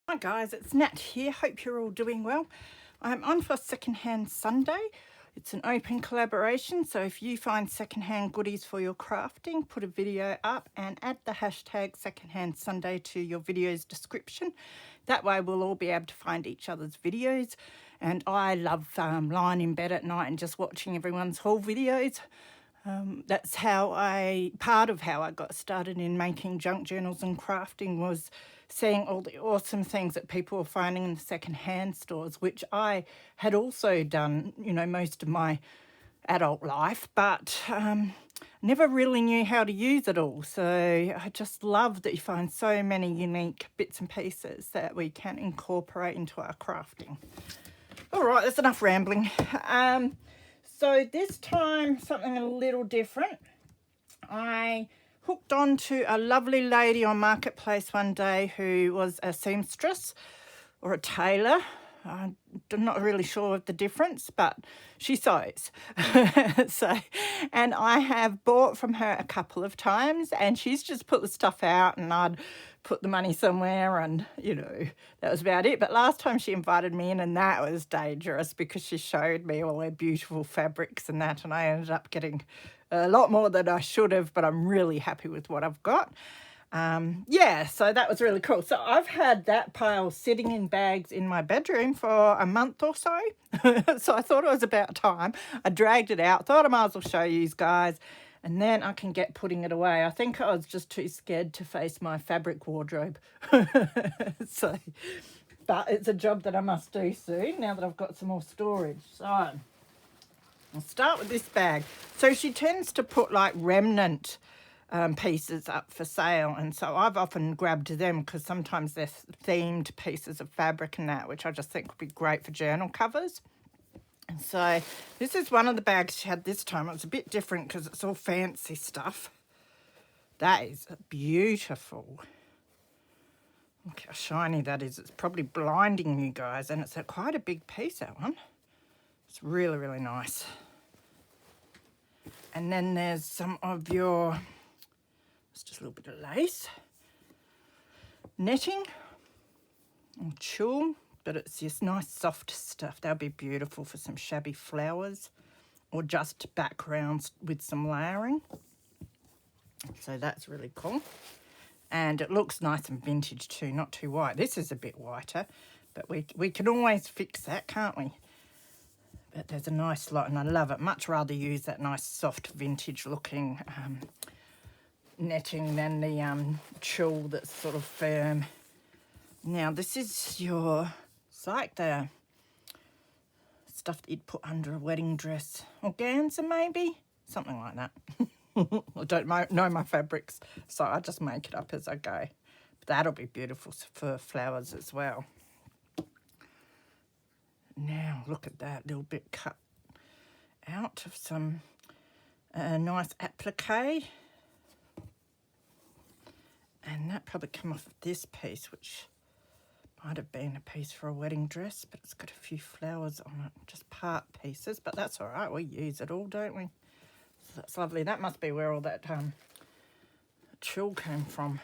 Hi guys, it's Nat here. Hope you're all doing well. I'm on for Secondhand Sunday. It's an open collaboration, so if you find secondhand goodies for your crafting, put a video up and add the hashtag Secondhand Sunday to your video's description. That way we'll all be able to find each other's videos. And I love lying in bed at night and just watching everyone's haul videos. That's part of how I got started in making junk journals and crafting was seeing all the awesome things that people were finding in the second-hand stores, which I had also done, most of my adult life, but never really knew how to use it all. So I just love that you find so many unique bits and pieces that we can incorporate into our crafting. All right, that's enough rambling. So this time, something a little different. I hooked on to a lovely lady on Marketplace one day who was a seamstress or a tailor. I'm not really sure of the difference, but she sews. And I have bought from her a couple of times, and she's just put the stuff out and I'd put the money somewhere, and that was about it. But last time she invited me in, and that was dangerous because she showed me all her beautiful fabrics and that, and I ended up getting a lot more than I should have, but I'm really happy with what I've got. So that was really cool. So I've had that pile sitting in bags in my bedroom for a month or so. So I thought it was about time. I dragged it out, thought I might as well show you guys, and then I can get putting it away. I think I was just too scared to face my fabric wardrobe. But it's a job that I must do soon now that I've got some more storage. So I'll start with this bag. So she tends to put like remnant pieces up for sale, and so I've often grabbed them because sometimes they're themed pieces of fabric and that, which I just think would be great for journal covers. And so this is one of the bags she had this time. It was a bit different because it's all fancy stuff. That is beautiful. Look how shiny that is. It's probably blinding you guys, and it's quite a big piece, that one. It's really, really nice. And then there's some of your, it's just a little bit of lace, netting, or tulle, but it's just nice soft stuff. That'll be beautiful for some shabby flowers or just backgrounds with some layering. So that's really cool. And it looks nice and vintage too, not too white. This is a bit whiter, but we can always fix that, can't we? But there's a nice lot, and I love it. Much rather use that nice soft vintage looking netting than the tulle that's sort of firm. Now this is it's like the stuff that you'd put under a wedding dress. Organza maybe? Something like that. I don't know my fabrics, so I just make it up as I go. But that'll be beautiful for flowers as well. Now look at that little bit cut out of some nice applique. And that probably came off of this piece, which might have been a piece for a wedding dress, but it's got a few flowers on it, just part pieces, but that's all right. We use it all, don't we? So that's lovely. That must be where all that tulle came from.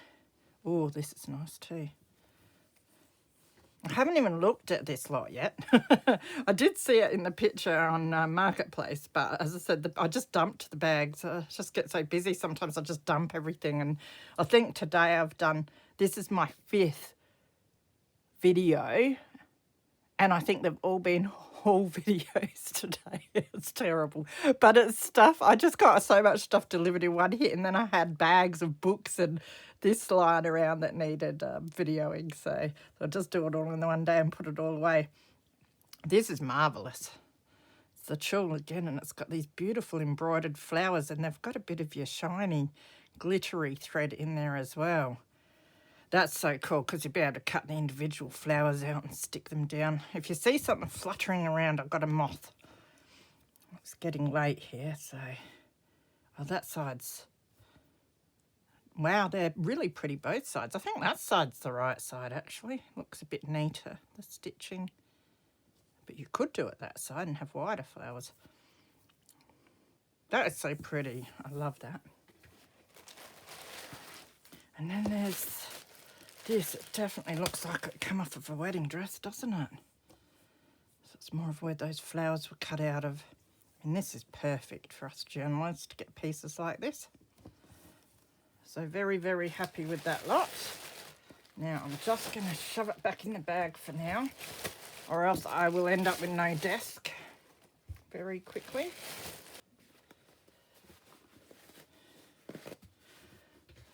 Oh, this is nice too. I haven't even looked at this lot yet. I did see it in the picture on Marketplace, but as I said, I just dumped the bags. I just get so busy sometimes I just dump everything. And I think today this is my 5th video, and I think they've all been haul videos today. It's terrible. But it's stuff, I just got so much stuff delivered in one hit, and then I had bags of books and this lying around that needed videoing, so I'll just do it all in the one day and put it all away. This is marvellous. It's the tulle again, and it's got these beautiful embroidered flowers, and they've got a bit of your shiny glittery thread in there as well. That's so cool because you'll be able to cut the individual flowers out and stick them down. If you see something fluttering around, I've got a moth. It's getting late here, so that side's, wow, they're really pretty both sides. I think that side's the right side, actually. Looks a bit neater, the stitching. But you could do it that side and have wider flowers. That is so pretty. I love that. And then there's This definitely looks like it came off of a wedding dress, doesn't it? So it's more of where those flowers were cut out of. And this is perfect for us journalists to get pieces like this. So very, very happy with that lot. Now I'm just going to shove it back in the bag for now, or else I will end up with no desk very quickly.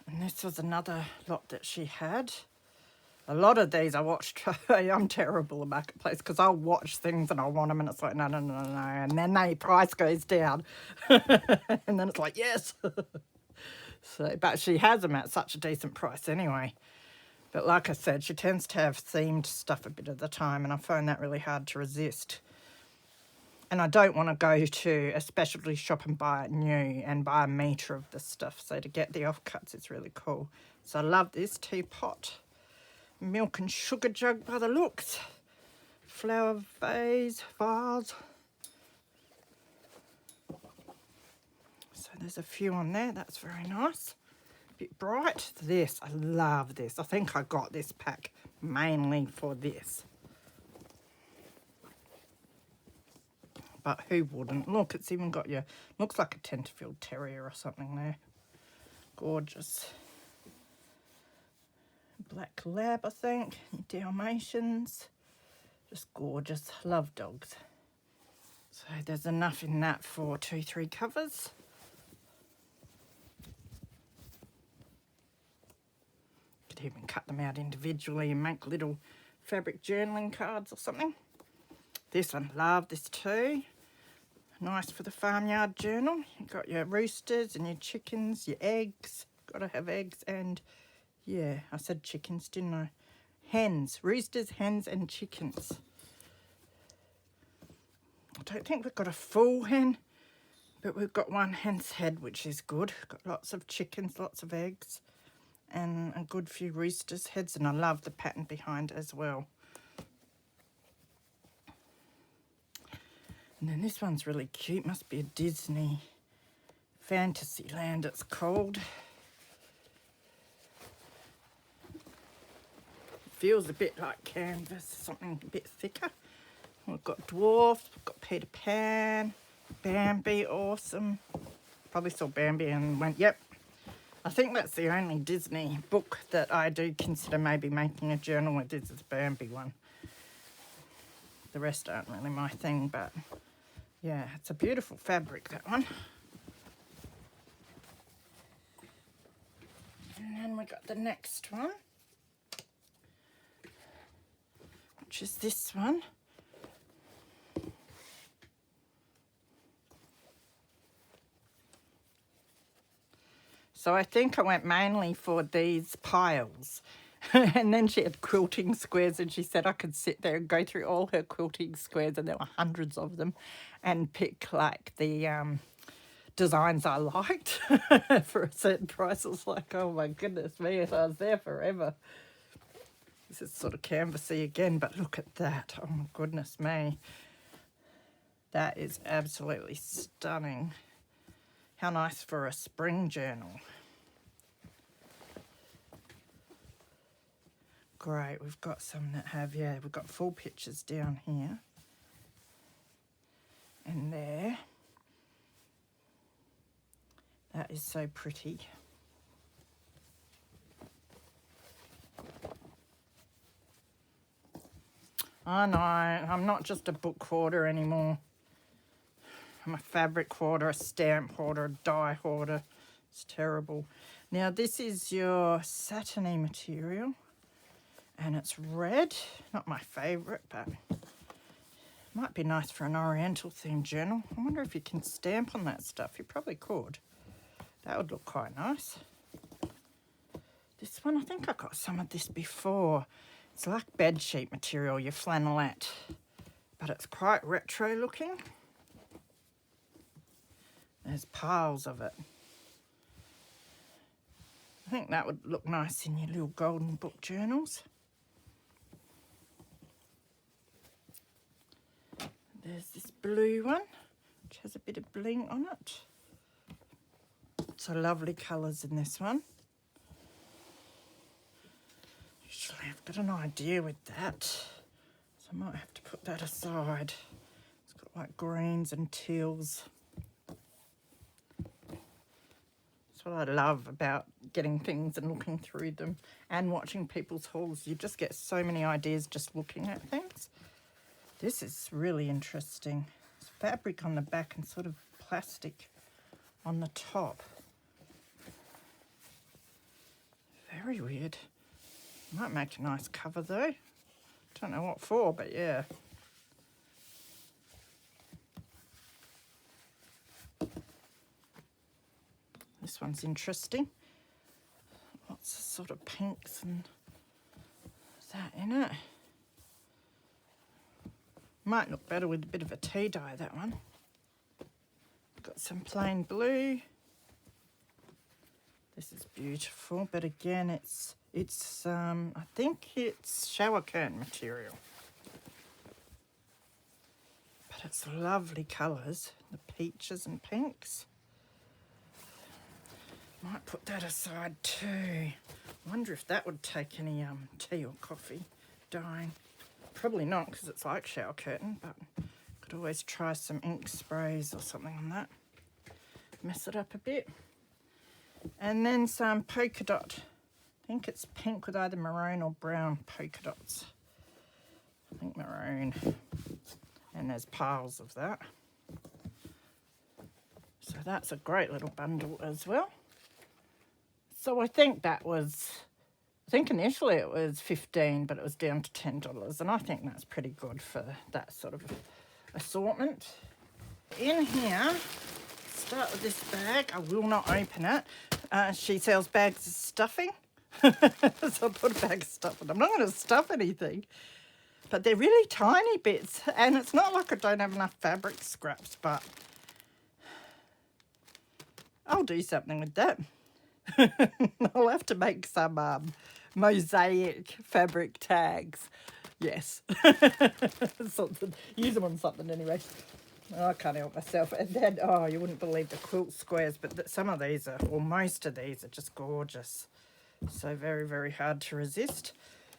And this was another lot that she had. A lot of these I watched. I'm terrible at Marketplace because I'll watch things and I want them and it's like, no. And then the price goes down. And then it's like, yes. So, but she has them at such a decent price anyway. But like I said, she tends to have themed stuff a bit of the time and I find that really hard to resist. And I don't want to go to a specialty shop and buy it new and buy a metre of the stuff. So to get the offcuts is really cool. So I love this teapot. Milk and sugar jug by the looks. Flower vase. So there's a few on there. That's very nice. A bit bright. This, I love this. I think I got this pack mainly for this. But who wouldn't? Look, it's even got your, looks like a Tenterfield Terrier or something there. Gorgeous. Black lab, I think. Dalmatians. Just gorgeous. Love dogs. So there's enough in that for 2-3 covers. Could even cut them out individually and make little fabric journaling cards or something. This one, love this too. Nice for the farmyard journal. You've got your roosters and your chickens, your eggs. Got to have eggs and, yeah, I said chickens, didn't I? Hens, roosters, hens and chickens. I don't think we've got a full hen, but we've got one hen's head, which is good. Got lots of chickens, lots of eggs, and a good few roosters' heads, and I love the pattern behind as well. And then this one's really cute. Must be a Disney Fantasyland it's called. Feels a bit like canvas, something a bit thicker. We've got Dwarf, we've got Peter Pan, Bambi, awesome. Probably saw Bambi and went, yep. I think that's the only Disney book that I do consider maybe making a journal with, is this Bambi one. The rest aren't really my thing, but yeah, it's a beautiful fabric, that one. And then we got the next one, which is this one. So I think I went mainly for these piles. And then she had quilting squares and she said I could sit there and go through all her quilting squares, and there were hundreds of them, and pick like the designs I liked for a certain price. I was like, oh my goodness me, I was there forever. This is sort of canvassy again, but look at that. Oh my goodness me. That is absolutely stunning. How nice for a spring journal. Great, we've got some that have, yeah, we've got full pictures down here and there. That is so pretty. I know, I'm not just a book hoarder anymore. I'm a fabric hoarder, a stamp hoarder, a die hoarder. It's terrible. Now this is your satiny material. And it's red, not my favourite, but might be nice for an oriental themed journal. I wonder if you can stamp on that stuff. You probably could. That would look quite nice. This one, I think I got some of this before. It's like bedsheet material, your flannelette, but it's quite retro looking. There's piles of it. I think that would look nice in your little golden book journals. There's this blue one, which has a bit of bling on it. So lovely colours in this one. Usually I've got an idea with that, so I might have to put that aside. It's got like greens and teals. That's what I love about getting things and looking through them and watching people's hauls. You just get so many ideas just looking at things. This is really interesting. It's fabric on the back and sort of plastic on the top. Very weird. Might make a nice cover though. Don't know what for, but yeah. This one's interesting. Lots of sort of pinks and that in it. Might look better with a bit of a tea dye, that one. Got some plain blue. This is beautiful, but again, it's I think it's shower curtain material. But it's lovely colours, the peaches and pinks. Might put that aside too. Wonder if that would take any tea or coffee dyeing. Probably not, because it's like shower curtain, but could always try some ink sprays or something on that. Mess it up a bit. And then some polka dot. I think it's pink with either maroon or brown polka dots. I think maroon. And there's piles of that. So that's a great little bundle as well. So I think initially it was $15, but it was down to $10. And I think that's pretty good for that sort of assortment. In here, start with this bag. I will not open it. She sells bags of stuffing. So I put a bag of stuff in. I'm not going to stuff anything. But they're really tiny bits. And it's not like I don't have enough fabric scraps, but I'll do something with that. I'll have to make some mosaic fabric tags. Yes. Something. Use them on something anyway. Oh, I can't help myself. And then, oh, you wouldn't believe the quilt squares, but some of these are, or most of these are just gorgeous. So very, very hard to resist.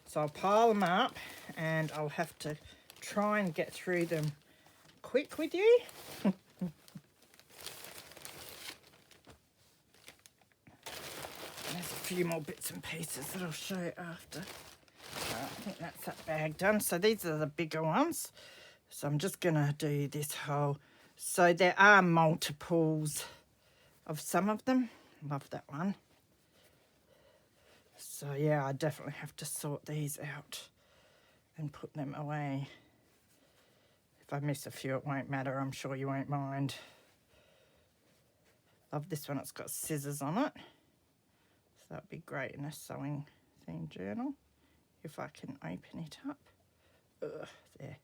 So I'll pile them up and I'll have to try and get through them quick with you. There's a few more bits and pieces that I'll show you after. I think that's that bag done. So these are the bigger ones. So I'm just going to do this whole. So there are multiples of some of them. Love that one. So yeah, I definitely have to sort these out and put them away. If I miss a few, it won't matter. I'm sure you won't mind. Love this one. It's got scissors on it. So that'd be great in a sewing theme journal. If I can open it up. There.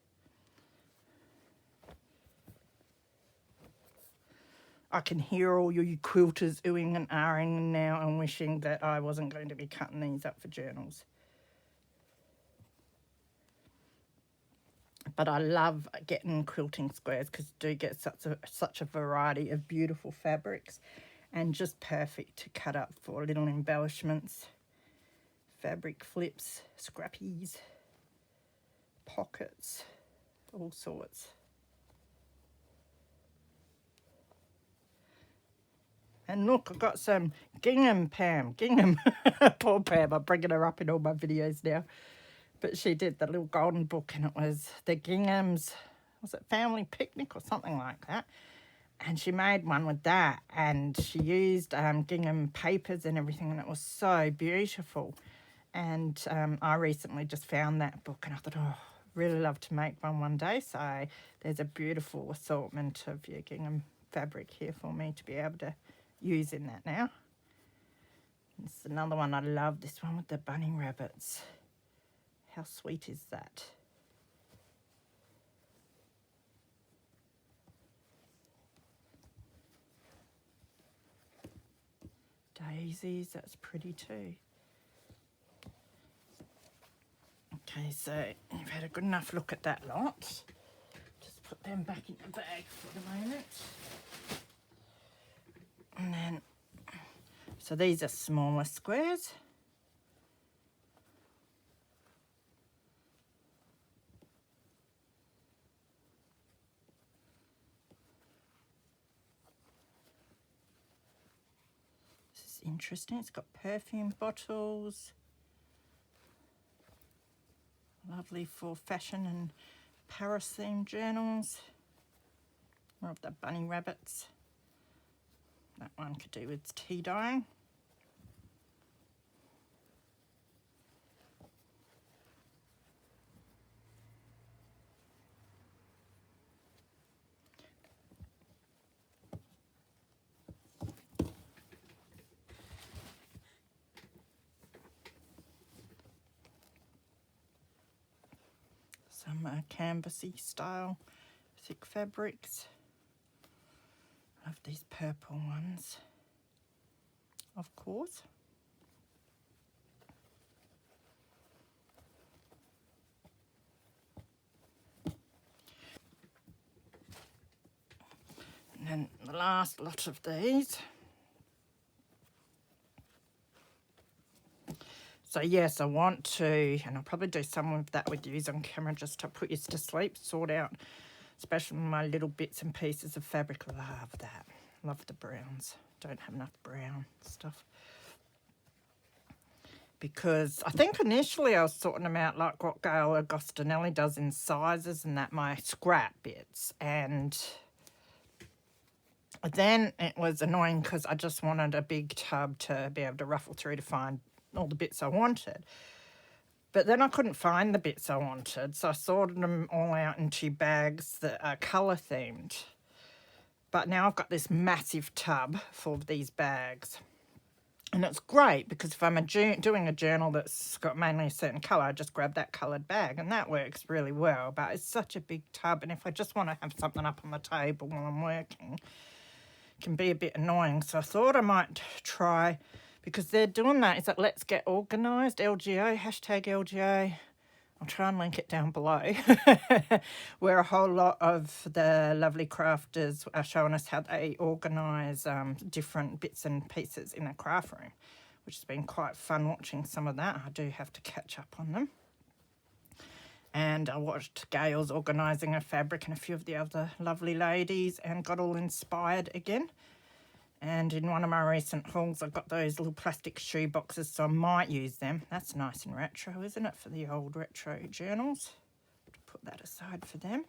I can hear all you quilters oohing and ahhing now and wishing that I wasn't going to be cutting these up for journals. But I love getting quilting squares because you do get such a variety of beautiful fabrics and just perfect to cut up for little embellishments, fabric flips, scrappies, pockets, all sorts. And look, I've got some gingham Pam. Gingham. Poor Pam, I'm bringing her up in all my videos now. But she did the little golden book and it was the ginghams, was it Family Picnic or something like that? And she made one with that and she used gingham papers and everything and it was so beautiful. And I recently just found that book and I thought, oh, really love to make one day. So there's a beautiful assortment of your gingham fabric here for me to be able to use in that now. This is another one. I love this one with the bunny rabbits. How sweet is that? Daisies, that's pretty too. Okay, so you've had a good enough look at that lot. Just put them back in the bag for the moment. And then, so these are smaller squares. interesting. It's got perfume bottles. Lovely for fashion and Paris themed journals. More of the bunny rabbits. That one could do with tea dyeing. Some canvasy style thick fabrics. Love these purple ones, of course. And then the last lot of these. So yes, I want to, and I'll probably do some of that with you on camera just to put you to sleep, sort out, especially my little bits and pieces of fabric. Love that. Love the browns. Don't have enough brown stuff. Because I think initially I was sorting them out like what Gail Agostinelli does in sizes and that, my scrap bits. And then it was annoying because I just wanted a big tub to be able to ruffle through to find all the bits I wanted. But then I couldn't find the bits I wanted, so I sorted them all out into bags that are colour themed. But now I've got this massive tub full of these bags. And it's great because if I'm doing a journal that's got mainly a certain colour, I just grab that coloured bag and that works really well. But it's such a big tub, and if I just want to have something up on the table while I'm working, it can be a bit annoying. So I thought I might try, because they're doing that, is that Let's Get Organised, LGO, hashtag LGO. I'll try and link it down below, where a whole lot of the lovely crafters are showing us how they organise different bits and pieces in a craft room, which has been quite fun watching some of that. I do have to catch up on them. And I watched Gail's organising her fabric and a few of the other lovely ladies and got all inspired again. And in one of my recent hauls, I got those little plastic shoe boxes, so I might use them. That's nice and retro, isn't it, for the old retro journals? Put that aside for them.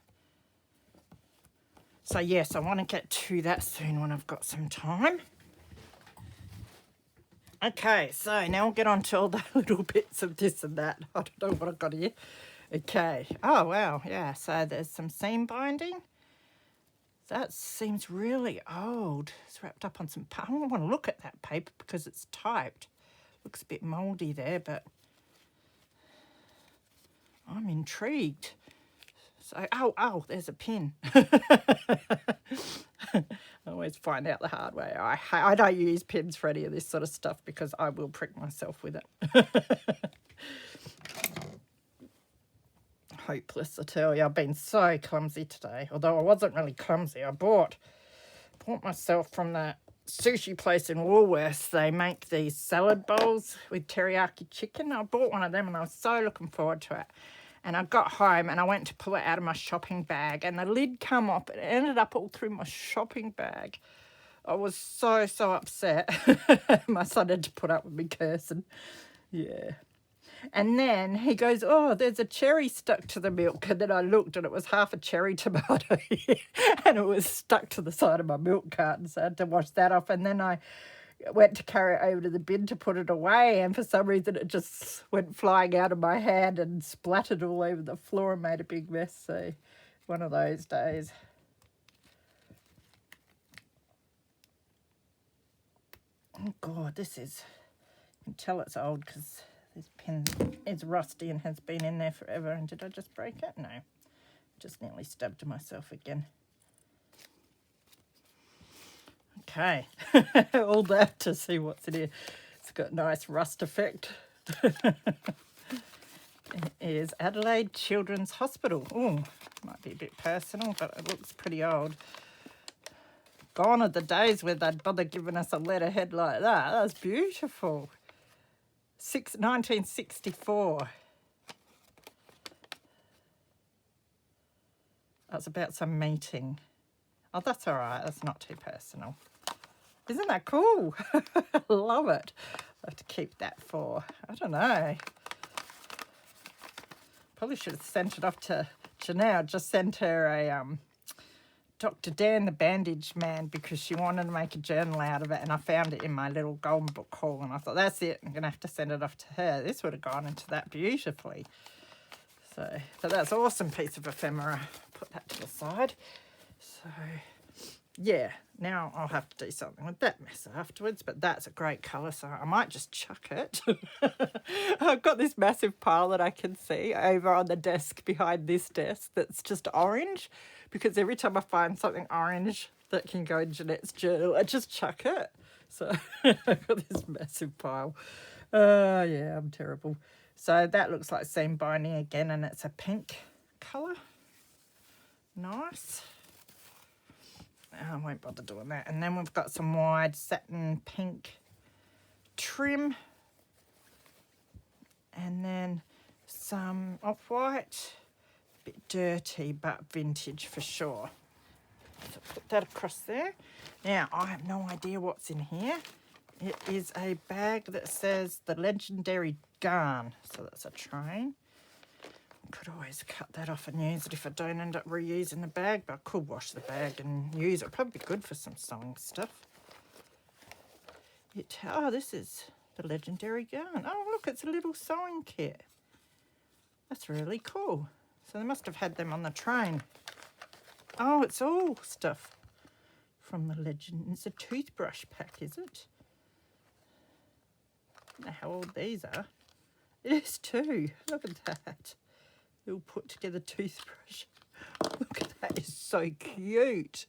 So yes, I want to get to that soon when I've got some time. Okay, so now we'll get on to all the little bits of this and that. I don't know what I've got here. Okay. Oh, wow. Yeah, so there's some seam binding. That seems really old. It's wrapped up on some... I don't want to look at that paper because it's typed. Looks a bit mouldy there, but I'm intrigued. So, oh, there's a pin. I always find out the hard way. I don't use pins for any of this sort of stuff because I will prick myself with it. Hopeless, I tell you. I've been so clumsy today. Although I wasn't really clumsy. I bought myself from the sushi place in Woolworths. They make these salad bowls with teriyaki chicken. I bought one of them and I was so looking forward to it. And I got home and I went to pull it out of my shopping bag and the lid come off. It ended up all through my shopping bag. I was so upset. My son had to put up with me cursing. Yeah. And then he goes, oh, there's a cherry stuck to the milk. And then I looked and it was half a cherry tomato and it was stuck to the side of my milk carton. So I had to wash that off. And then I went to carry it over to the bin to put it away. And for some reason it just went flying out of my hand and splattered all over the floor and made a big mess. So one of those days. Oh, God, this is... You can tell it's old because... This pen is rusty and has been in there forever. And did I just break it? No. Just nearly stabbed myself again. Okay. All that to see what's in here. It's got a nice rust effect. It is Adelaide Children's Hospital. Oh, might be a bit personal, but it looks pretty old. Gone are the days where they'd bother giving us a letterhead like that. That's beautiful. 1964. That's about some meeting. Oh, that's all right. That's not too personal. Isn't that cool? Love it. I have to keep that for, I don't know. Probably should have sent it off to Janelle. Just sent her a Dr. Dan the Bandage Man because she wanted to make a journal out of it, and I found it in my little golden book haul, and I thought, that's it. I'm going to have to send it off to her. This would have gone into that beautifully. So, but that's an awesome piece of ephemera. Put that to the side. So, yeah, now I'll have to do something with that mess afterwards, but that's a great colour, so I might just chuck it. I've got this massive pile that I can see over on the desk behind this desk that's just orange, because every time I find something orange that can go in Jeanette's journal, I just chuck it. So I've got this massive pile. Yeah, I'm terrible. So that looks like seam binding again, and it's a pink colour. Nice. I won't bother doing that. And then we've got some wide satin pink trim. And then some off-white. A bit dirty, but vintage for sure. So put that across there. Now, I have no idea what's in here. It is a bag that says the legendary garn. So that's a train. Could always cut that off and use it if I don't end up reusing the bag, but I could wash the bag and use it. Probably be good for some sewing stuff. Oh, this is the legendary yarn. Oh, look, it's a little sewing kit. That's really cool. So they must have had them on the train. Oh, it's all stuff from the legend. It's a toothbrush pack, is it? I don't know how old these are. It is too. Look at that. Little put together toothbrush. Look at that, it's so cute.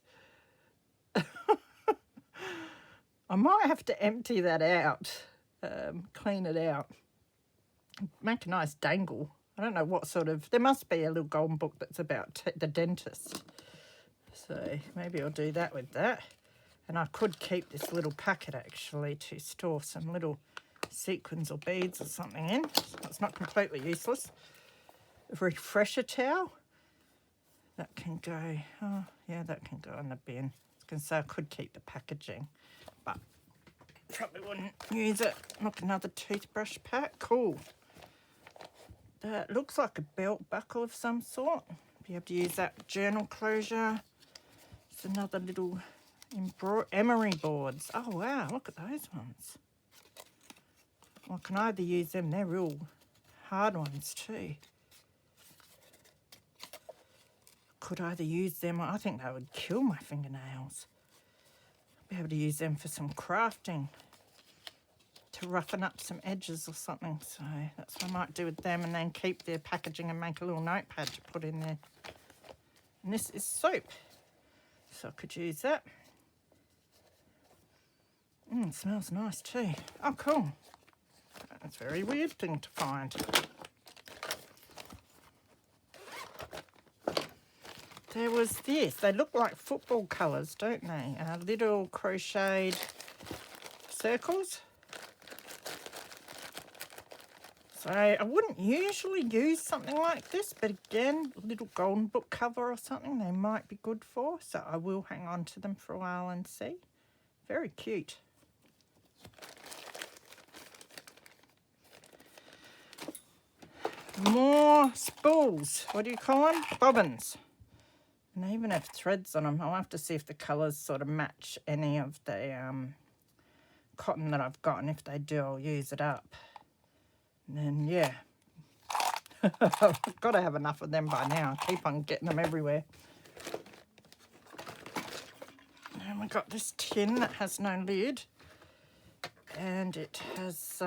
I might have to empty that out, clean it out, make a nice dangle. I don't know what sort of, there must be a little golden book that's about the dentist. So maybe I'll do that with that. And I could keep this little packet actually to store some little sequins or beads or something in. So it's not completely useless. A refresher towel. That can go, oh yeah, that can go in the bin. I was going to say I could keep the packaging, but probably wouldn't use it. Look, another toothbrush pack. Cool. That looks like a belt buckle of some sort. Be able to use that journal closure. It's another little emery boards. Oh wow, look at those ones. Well, I can either use them, they're real hard ones too. Could either use them, I think they would kill my fingernails. Be able to use them for some crafting, to roughen up some edges or something. So that's what I might do with them, and then keep their packaging and make a little notepad to put in there. And this is soap, so I could use that. It smells nice too. Oh, cool. That's a very weird thing to find. There was this. They look like football colours, don't they? Little crocheted circles. So I wouldn't usually use something like this, but again, a little golden book cover or something they might be good for. So I will hang on to them for a while and see. Very cute. More spools. What do you call them? Bobbins. And they even have threads on them. I'll have to see if the colours sort of match any of the cotton that I've got, and if they do, I'll use it up. And then, yeah. I've got to have enough of them by now. I keep on getting them everywhere. And we've got this tin that has no lid. And it has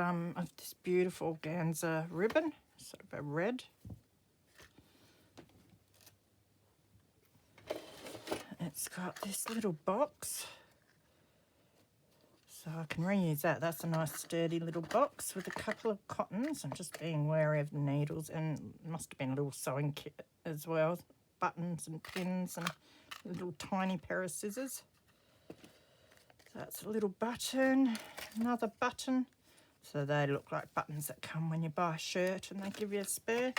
this beautiful organza ribbon, sort of a red. It's got this little box, so I can reuse that. That's a nice sturdy little box with a couple of cottons. I'm just being wary of the needles, and it must have been a little sewing kit as well. Buttons and pins and a little tiny pair of scissors. So that's a little button, another button. So they look like buttons that come when you buy a shirt and they give you a spare.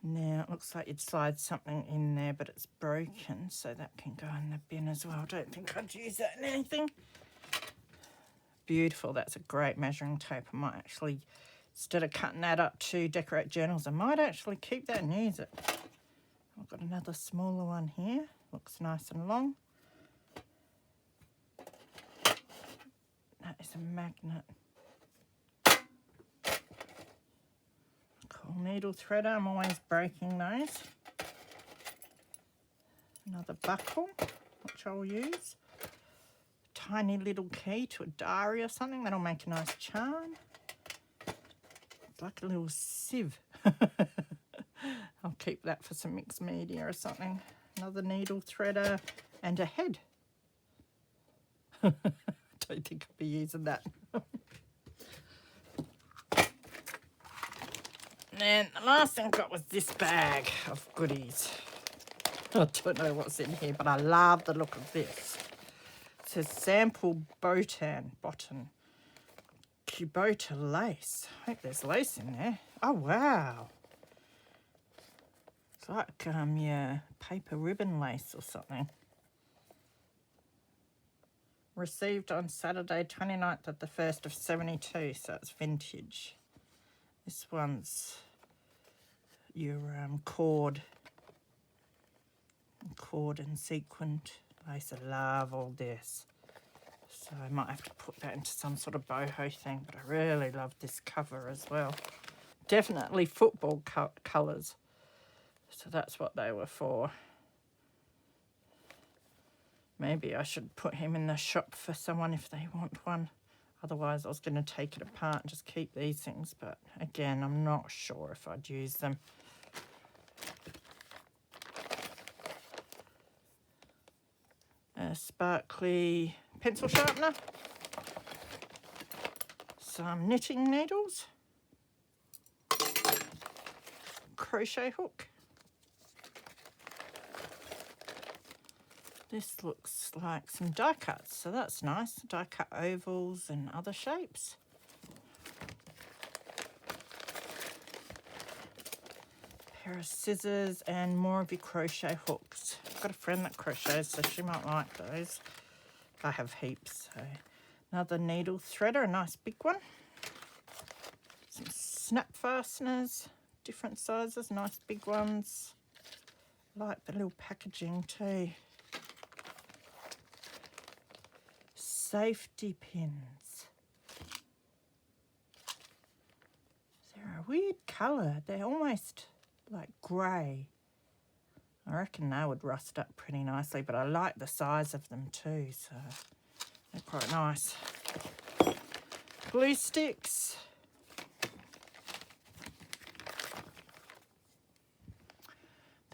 Now it looks like you'd slide something in there, but it's broken, so that can go in the bin as well. I don't think I'd use that in anything. Beautiful, that's a great measuring tape. I might actually, instead of cutting that up to decorate journals, I might actually keep that and use it. I've got another smaller one here, looks nice and long. That is a magnet. Cool needle threader, I'm always breaking those. Another buckle, which I'll use. Tiny little key to a diary or something, that'll make a nice charm. It's like a little sieve. I'll keep that for some mixed media or something. Another needle threader and a head. Don't think I'll be using that. And the last thing I got was this bag of goodies. I don't know what's in here, but I love the look of this. It says sample bottom Kubota lace. I hope there's lace in there. Oh wow. It's like yeah, paper ribbon lace or something. Received on Saturday 29th of the 1st of 72, so it's vintage. This one's your cord and sequined lace. I love all this. So I might have to put that into some sort of boho thing, but I really love this cover as well. Definitely football colours. So that's what they were for. Maybe I should put him in the shop for someone if they want one. Otherwise I was going to take it apart and just keep these things, but again, I'm not sure if I'd use them. A sparkly pencil sharpener. Some knitting needles. Crochet hook. This looks like some die cuts, so that's nice. Die cut ovals and other shapes. Pair of scissors and more of your crochet hooks. I've got a friend that crochets, so she might like those. I have heaps. So another needle threader, a nice big one. Some snap fasteners, different sizes, nice big ones. I like the little packaging too. Safety pins. They're a weird colour. They're almost like grey. I reckon they would rust up pretty nicely, but I like the size of them too, so they're quite nice. Glue sticks.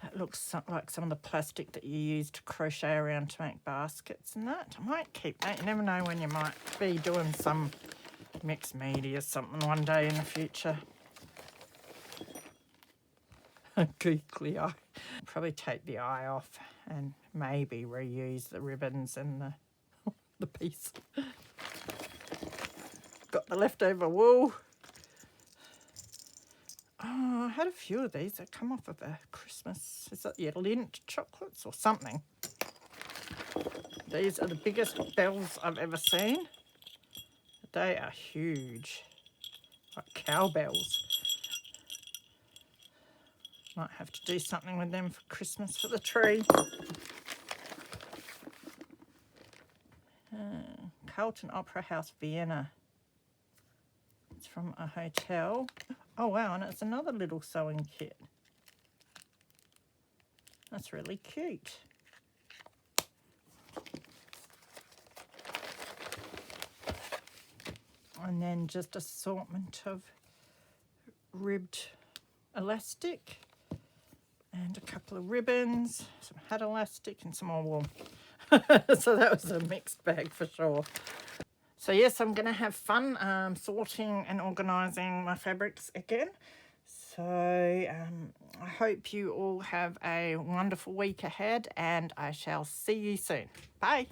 That looks like some of the plastic that you use to crochet around to make baskets and that. I might keep that. You never know when you might be doing some mixed media or something one day in the future. Googly eye. Probably take the eye off and maybe reuse the ribbons and the piece. Got the leftover wool. Oh, I had a few of these that come off of a Christmas. Is that your Lindt chocolates or something? These are the biggest bells I've ever seen. They are huge, like cowbells. Might have to do something with them for Christmas for the tree. Carlton Opera House, Vienna. It's from a hotel. Oh wow, and it's another little sewing kit. That's really cute. And then just assortment of ribbed elastic and a couple of ribbons, some hat elastic and some more wool. So that was a mixed bag for sure. So yes, I'm going to have fun sorting and organising my fabrics again. So I hope you all have a wonderful week ahead and I shall see you soon. Bye.